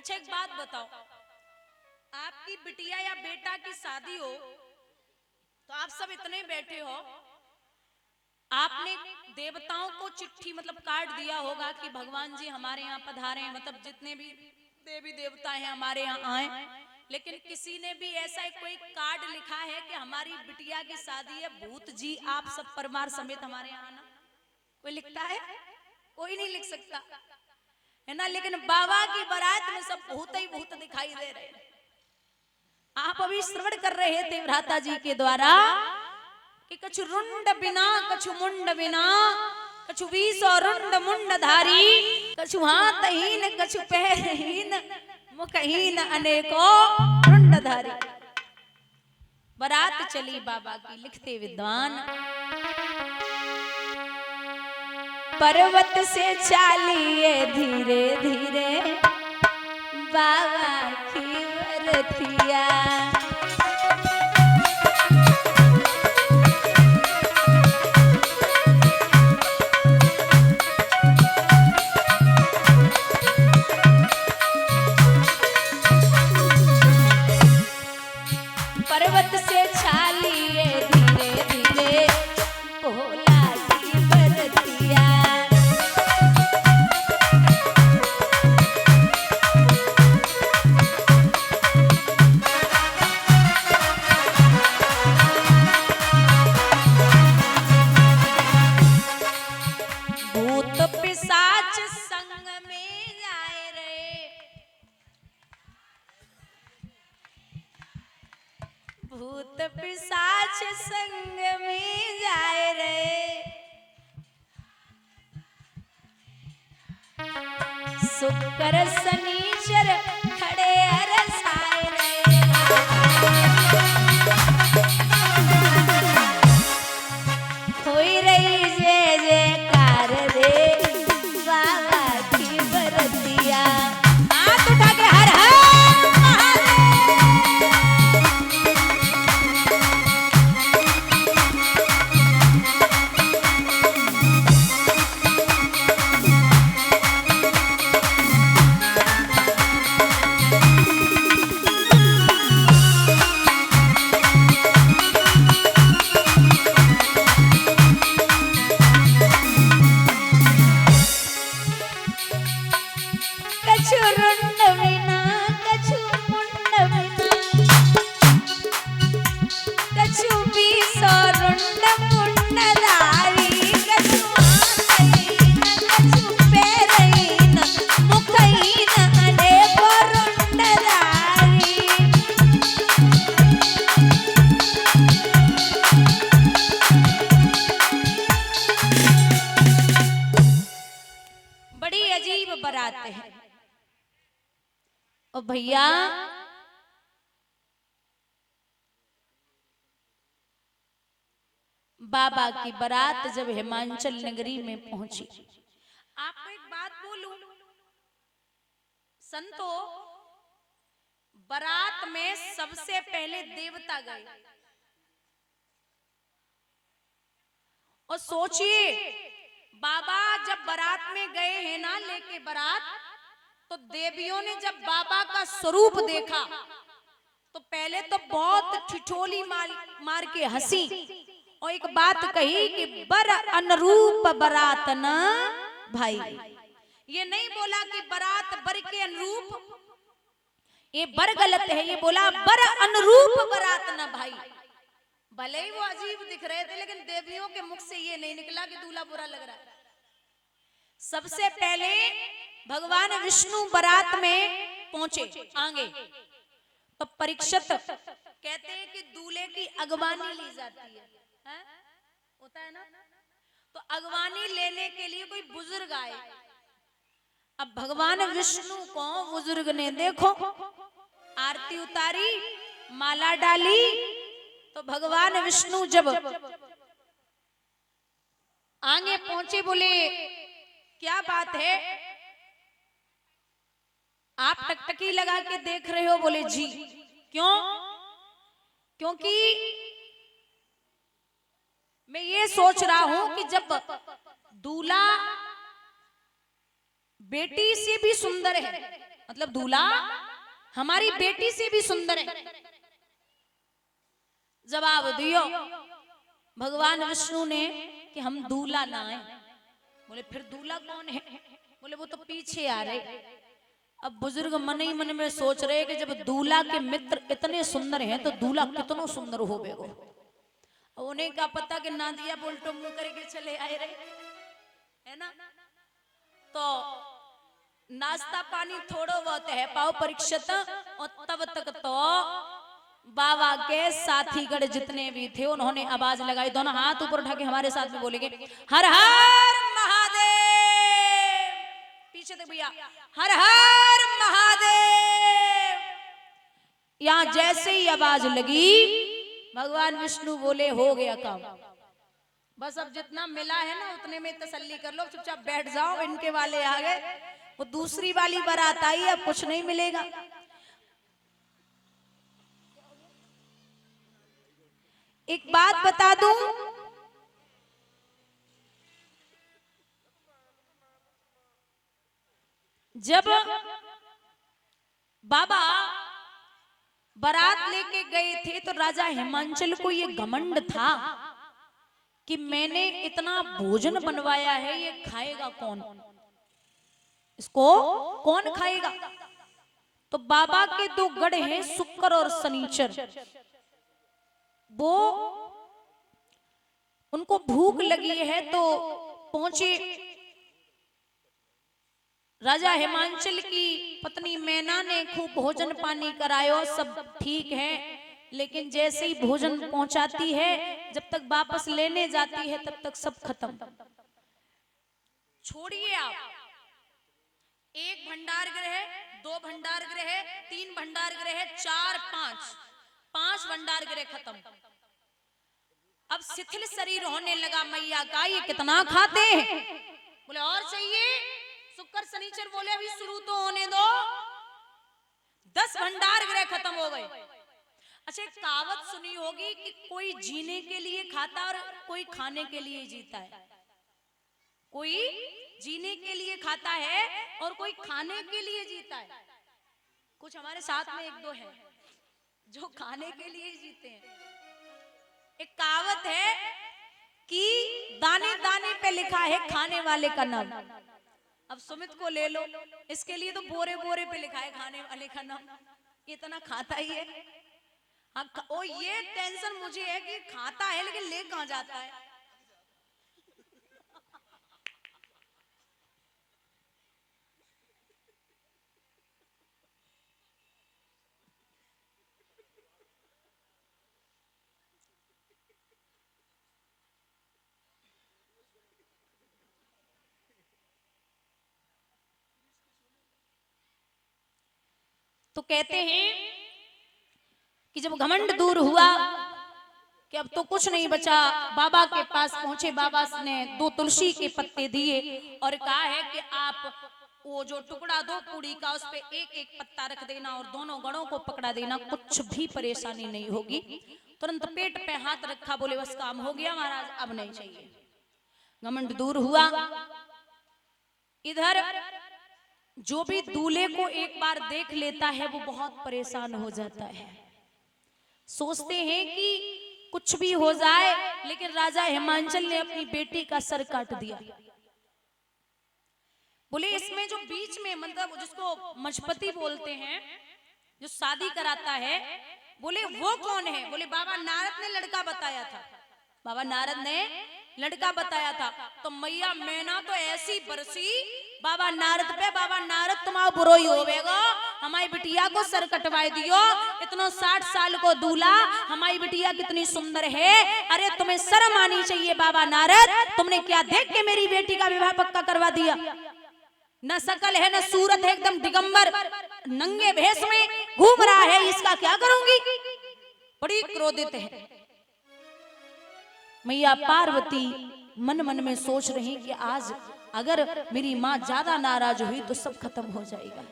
अच्छा एक बात बताओ, आपकी बिटिया या बेटा की शादी हो तो आप सब इतने बैठे हो, आपने देवताओं को चिट्ठी मतलब कार्ड दिया होगा कि भगवान जी हमारे यहाँ पधारे हैं, मतलब जितने भी देवी देवता हैं हमारे यहाँ आए, लेकिन किसी ने भी ऐसा कोई कार्ड लिखा है कि हमारी बिटिया की शादी है, भूत जी आप सब परिवार समेत हमारे यहाँ आना? कोई लिखता है? कोई नहीं लिख सकता है ना। लेकिन बाबा की बारात में सब भूत ही भूत दिखाई दे रहे हैं। आप अभी श्रवण कर रहे थे भ्राता जी के द्वारा कि कछु रुंड बिना कछु मुंड बिना, कछु 20 और रुंड मुंड धारी, कछु हाथहीन कछु पैरहीन, मुखहीन अनेको रुंड धारी। बारात चली बाबा की, लिखते विद्वान, पर्वत से चालिए धीरे धीरे बाबा की बरतिया, पर्वत से छालिए धीरे धीरे भोला की बरतिया, भूत पिशाच संग में जाए रे, भूत पिशाच संग में जाए रे, शुक्र शनीचर खड़े अरसाए रे, होई रही जय जयकार रे बाबा की बरतिया। हाथ उठा के हर हर महादेव। कछु रुंड बिना कछु मुंड बिना, कछु 20 और रुंड मुंड धारी, कछु हाथहीन कछु पैरहीन, मुखहीन अनेको रुंड धारी। बड़ी अजीब बारात है। और भैया बाबा की बारात जब हिमाचल नगरी में पहुंची, आपको एक बात बोलूं संतो, बारात में सबसे पहले देवता गए। और सोचिए बाबा जब बारात में गए हैं ना लेके बारात, तो देवियों ने जब बाबा का स्वरूप देखा तो पहले तो बहुत ठिठोली मार के हंसी और एक बात कही कि बर अनुरूप बारात ना भाई। ये नहीं बोला कि बारात बर के अनुरूप, ये बर गलत है, ये बोला बर अनुरूप बारात ना भाई। भले ही वो अजीब दिख रहे थे लेकिन देवियों के मुख से ये नहीं निकला कि दूल्हा बुरा लग रहा है। सबसे पहले भगवान विष्णु बारात में पहुंचे आगे, तो परीक्षित कहते हैं कि दूल्हे की अगवानी ली जाती है? होता है ना। तो अगवानी लेने के लिए कोई बुजुर्ग आए। अब भगवान विष्णु को बुजुर्ग ने देखो आरती उतारी, माला डाली, तो भगवान विष्णु जब आगे पहुंचे बोले क्या बात है, आप टकटकी लगा के देख रहे हो? बोले जी। क्यों? क्योंकि मैं ये सोच रहा हूं कि जब दूल्हा बेटी से भी सुंदर है मतलब दूल्हा हमारी बेटी से भी सुंदर है। जवाब दियो भगवान विष्णु ने कि हम दूल्हा ना है। बोले फिर दूल्हा कौन है? बोले वो तो पीछे आ रहे। अब बुजुर्ग मन ही मन में सोच रहे कि जब दूल्हा के मित्र इतने सुंदर हैं तो दूल्हा कितना सुंदर हो बेगो। उन्हें क्या पता कि नादिया बोल्टो मुंह करके चले आए रहे, है ना। तो नाश्ता पानी थोड़ो बहुत है पाओ परीक्षित, और तब तक तो बाबा के साथीगण जितने भी थे उन्होंने आवाज लगाई, दोनों हाथ ऊपर उठा के हमारे साथ में बोलेंगे हर हर महादेव। पीछे देख भैया, हर हर महादेव। यहां जैसे ही आवाज लगी भगवान विष्णु बोले हो गया काम। बस अब जितना मिला है ना उतने में तसल्ली कर लो, चुपचाप बैठ जाओ, इनके वाले आ गए, वो दूसरी वाली बारात आई, अब कुछ नहीं मिलेगा। एक बात बता दूं, जब बाबा बारात लेके गए थे तो राजा हिमांचल को ये घमंड था कि मैंने इतना भोजन बनवाया है, ये खाएगा कौन, इसको कौन खाएगा। तो बाबा के दो गढ़ हैं शुक्र और शनिचर, वो उनको भूख लगी है तो पहुंचे। राजा हिमांचल की पत्नी मैना ने खूब भोजन पानी करायो, सब ठीक है, लेकिन जैसे ही भोजन पहुंचाती है जब तक वापस लेने जाती है तब तक सब खत्म। छोड़िए आप, एक भंडार गृह, दो भंडार गृह, तीन भंडार गृह, चार, पांच भंडार गृह खत्म। अब शिथिल शरीर होने लगा मैया का, ये कितना खाते हैं। बोले और चाहिए। शुक्र शनिचर बोले अभी शुरू तो होने दो। 10 भंडार गृह खत्म हो गए। अच्छा, एक कहावत सुनी होगी कि कोई जीने के लिए खाता और कोई खाने के लिए जीता है। कोई जीने के लिए खाता है और कोई खाने के लिए जीता है। कुछ हमारे साथ में एक दो है जो खाने के लिए जीते हैं। एक कहावत है कि दाने दाने पे लिखा है खाने वाले का नाम। अब सुमित को ले लो, इसके लिए तो बोरे बोरे पे लिखा है खाने वाले का नाम, इतना खाता ही है। ओ ये टेंशन मुझे है कि खाता है लेकिन ले कहां जाता है। तो कहते हैं कि जब घमंड दूर हुआ कि अब तो कुछ नहीं बचा, बाबा के पास पहुंचे। बाबा ने 2 तुलसी के पत्ते दिए और कहा है कि आप वो जो टुकड़ा दो पूड़ी का, उस पे एक एक पत्ता रख देना और दोनों गणों को पकड़ा देना, कुछ भी परेशानी नहीं होगी। तुरंत पेट पे हाथ रखा, बोले बस काम हो गया महाराज, अब नहीं चाहिए। घमंड दूर हुआ। इधर जो भी दूल्हे को एक बार देख लेता है वो बहुत परेशान हो जाता है। सोचते हैं कि कुछ भी हो जाए, लेकिन राजा हिमांचल ने अपनी बेटी का सर काट दिया। बोले इसमें जो बीच में मतलब जिसको मजपति बोलते हैं, जो शादी कराता है, बोले वो कौन है। बोले बाबा नारद ने लड़का बताया था। बाबा नारद ने लड़का बताया था। तो मैया मैना तो ऐसी बरसी बाबा नारद पे, बाबा नारद तुम्हारा बुरो ही होवेगा, हमारी बिटिया को सर कटवाए दियो। इतना 60 साल को दूल्हा, हमारी बिटिया कितनी सुंदर है, अरे तुम्हें शर्म आनी चाहिए बाबा नारद, तुमने क्या देख के मेरी बेटी का विवाह पक्का करवा दिया। न शकल है न सूरत है, एकदम दिगंबर नंगे भेष में घूम रहा है, इसका क्या करूंगी। बड़ी क्रोधित है। मैया पार्वती मन मन में सोच रही कि आज अगर मेरी माँ ज्यादा नाराज हुई तो सब खत्म हो जाएगा।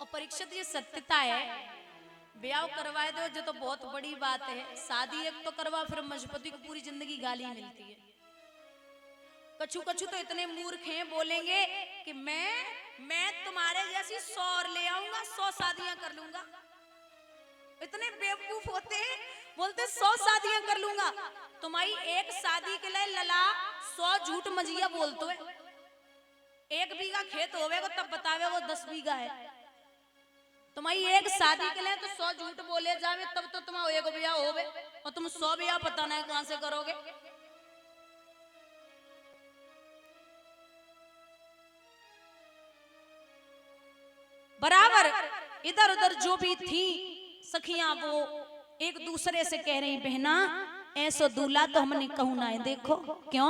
और परीक्षित ये सत्यता है, ब्याह करवाए दो जो तो बहुत बड़ी बात है, शादी एक तो करवा फिर मजपति को पूरी जिंदगी गाली मिलती है। कछु कछु तो इतने मूर्ख हैं, बोलेंगे कि मैं तुम्हारे जैसी 100 और ले आऊंगा, 100 शादियां कर लूंगा। इतने बेवकूफ होते हैं, बोलते 100 शादियां कर लूंगा। तुम्हारी एक शादी के लिए लला 100 झूठ मजिया बोलते है। 1 बीघा खेत होवेगा तब बतावे वो 10 बीघा है। तुम्हारी एक शादी के लिए तो 100 झूठ बोले जावे तब तो तुम्हारा एक ब्याह होवे, और तुम 100 ब्याह पता नहीं कहां से करोगे। बराबर इधर उधर जो भी थी सखियां वो एक दूसरे से कह रही, बहना ऐसो दूल्हा तो हमने कहूं ना है। देखो क्यों